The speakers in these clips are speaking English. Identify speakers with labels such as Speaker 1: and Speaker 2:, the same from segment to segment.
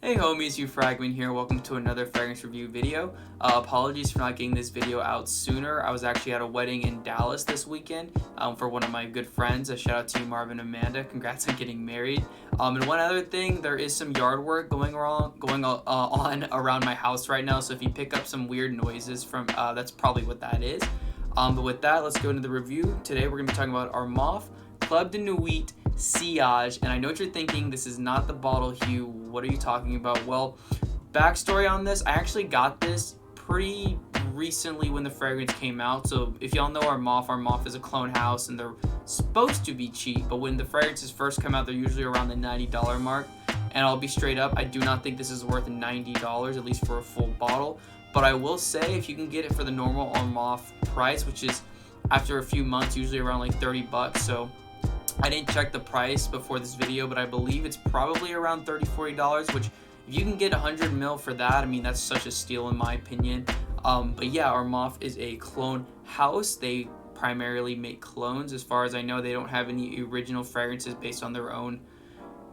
Speaker 1: Hey homies, you Fragment here. Welcome to another fragrance review video. Apologies for not getting this video out sooner. I was actually at a wedding in Dallas this weekend for one of my good friends. A shout out to you, Marvin and Amanda. Congrats on getting married. And one other thing, there is some yard work going on around my house right now. So if you pick up some weird noises from, that's probably what that is. But with that, let's go into the review. Today we're going to be talking about Armaf Club de Nuit Sillage, and I know what you're thinking, this is not the bottle hue, what are you talking about? Well, backstory on this, I actually got this pretty recently when the fragrance came out. So if y'all know Armaf is a clone house and they're supposed to be cheap, but when the fragrances first come out, they're usually around the $90 mark. And I'll be straight up, I do not think this is worth $90, at least for a full bottle. But I will say, if you can get it for the normal Armaf price, which is after a few months, usually around like 30 bucks. So I didn't check the price before this video, but I believe it's probably around $30-$40, which if you can get 100 ml for that, I mean, that's such a steal in my opinion. But yeah, Armaf is a clone house. They primarily make clones. As far as I know, they don't have any original fragrances based on their own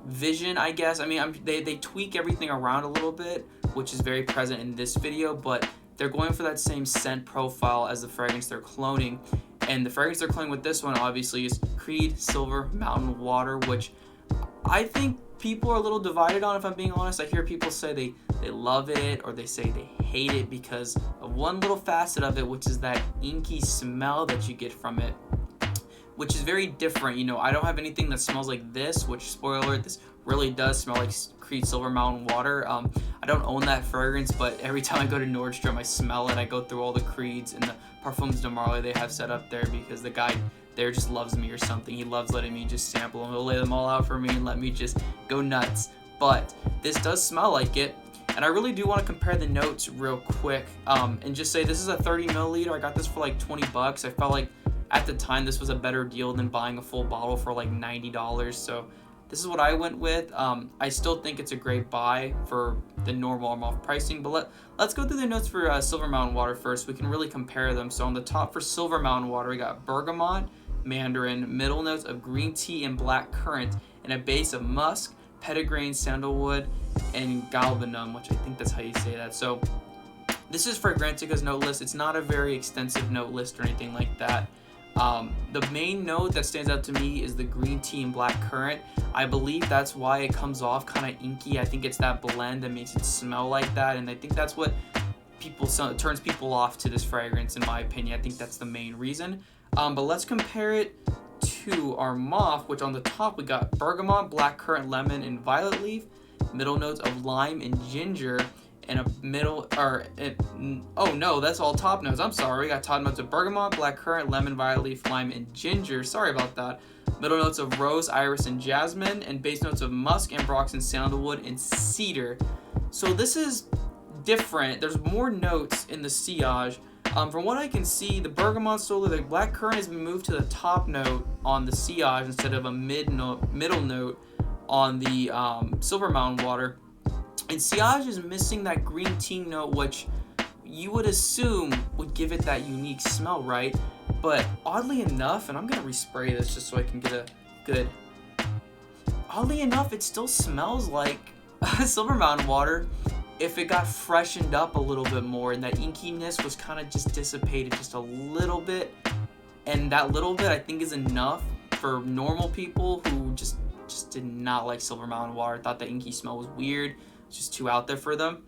Speaker 1: vision, I guess. I mean, they tweak everything around a little bit, which is very present in this video, but they're going for that same scent profile as the fragrance they're cloning. And the fragrance they're cloning with this one, obviously, is Creed Silver Mountain Water, which I think people are a little divided on, if I'm being honest. I hear people say they love it or they say they hate it because of one little facet of it, which is that inky smell that you get from it, which is very different. You know, I don't have anything that smells like this, which, spoiler alert, this really does smell like Creed Silver Mountain Water. I don't own that fragrance, but every time I go to Nordstrom, I smell it. I go through all the Creeds and the Parfums de Marly they have set up there because the guy there just loves me or something. He loves letting me just sample them. He'll lay them all out for me and let me just go nuts. But this does smell like it. And I really do want to compare the notes real quick and just say this is a 30 milliliter. I got this for like 20 bucks. I felt like at the time this was a better deal than buying a full bottle for like $90. So this is what I went with. I still think it's a great buy for the normal Armaf pricing, but let's go through the notes for Silver Mountain Water first. We can really compare them. So on the top for Silver Mountain Water, we got bergamot, mandarin, middle notes of green tea and black currant, and a base of musk, petitgrain, sandalwood, and galbanum, which I think that's how you say that. So this is Fragrantica's note list. It's not a very extensive note list or anything like that. The main note that stands out to me is the green tea and black currant. I believe that's why it comes off kind of inky. I think it's that blend that makes it smell like that, and I think that's what turns people off to this fragrance, in my opinion. I think that's the main reason. But let's compare it to Armaf, which on the top we got bergamot, black currant, lemon, and violet leaf, middle notes of lime and ginger, and oh no, that's all top notes. I'm sorry. We got top notes of bergamot, black currant, lemon, violet leaf, lime, and ginger. Sorry about that. Middle notes of rose, iris, and jasmine, and base notes of musk, ambroxan, sandalwood, and cedar. So this is different. There's more notes in the sillage. From what I can see, the bergamot slowly, the black currant has been moved to the top note on the sillage instead of a middle note on the Silver Mountain Water. And sillage is missing that green tea note, which you would assume would give it that unique smell, right? But oddly enough, and I'm going to respray this just so I can get a good... Oddly enough, it still smells like Silver Mountain Water if it got freshened up a little bit more, and that inkiness was kind of just dissipated just a little bit. And that little bit, I think, is enough for normal people who just did not like Silver Mountain Water, thought the inky smell was weird, just too out there for them.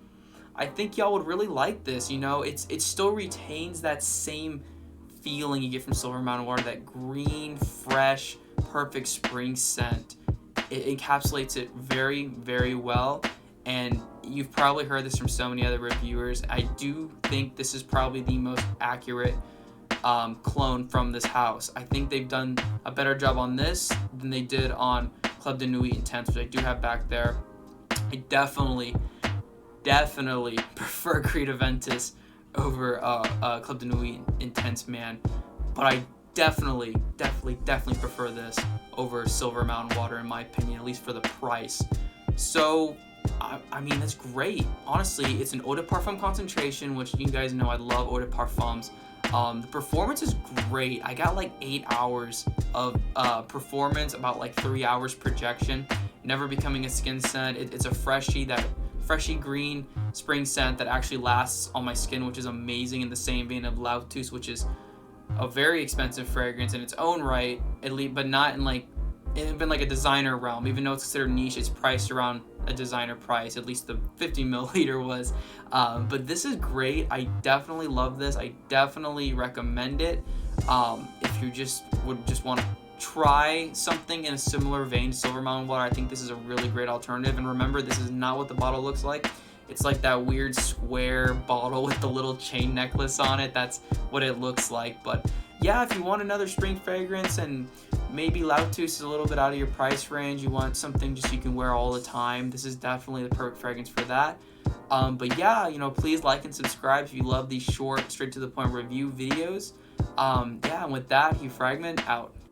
Speaker 1: I think y'all would really like this. You know, it still retains that same feeling you get from Silver Mountain Water, that green, fresh, perfect spring scent. It encapsulates it very, very well, and you've probably heard this from so many other reviewers. I do think this is probably the most accurate clone from this house. I think they've done a better job on this than they did on Club de Nuit Intense, which I do have back there. I definitely prefer Creed Aventus over Club de Nuit Intense, man. But I definitely prefer this over Silver Mountain Water, in my opinion, at least for the price. So, I mean, that's great. Honestly, it's an eau de parfum concentration, which you guys know I love eau de parfums. The performance is great. I got like 8 hours of performance, about like 3 hours projection. Never becoming a skin scent. It's a freshie that freshy green spring scent that actually lasts on my skin, which is amazing, in the same vein of Lautus, which is a very expensive fragrance in its own right, at least, but not in like a designer realm. Even though it's considered niche, it's priced around a designer price. At least the 50 milliliter was. But this is great. I definitely love this. I definitely recommend it. If you would want to try something in a similar vein to Silver Mountain Water, I think this is a really great alternative. And remember, this is not what the bottle looks like. It's like that weird square bottle with the little chain necklace on it. That's what it looks like. But yeah, if you want another spring fragrance and maybe Lautus is a little bit out of your price range, you want something just you can wear all the time, this is definitely the perfect fragrance for that. But yeah, please like and subscribe if you love these short, straight to the point review videos. Yeah, and with that, Hugh Fragment out.